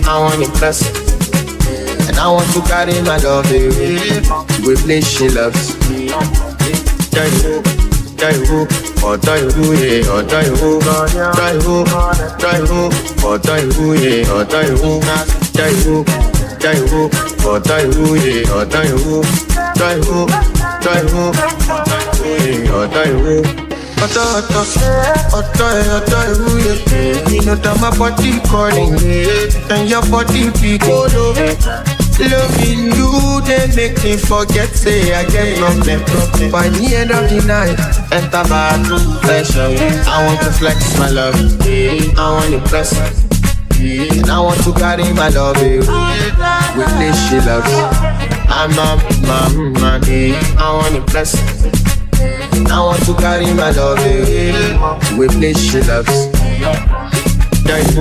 I want it plus. And I want to carry my love away with place she loves. Or die who, yeah, or die who, die who, or die who, yeah, or die who, or die who, yeah, or die who, or die who. You know that my body calling, and your body be cold. Loving you, they make me forget, say I get problem. By the end of the night, enter bathroom, pleasure. I want to flex my love, I want to impress. And I want to carry my love with this she loves. I'm a man, I want to impress. I want to carry my love with this she loves.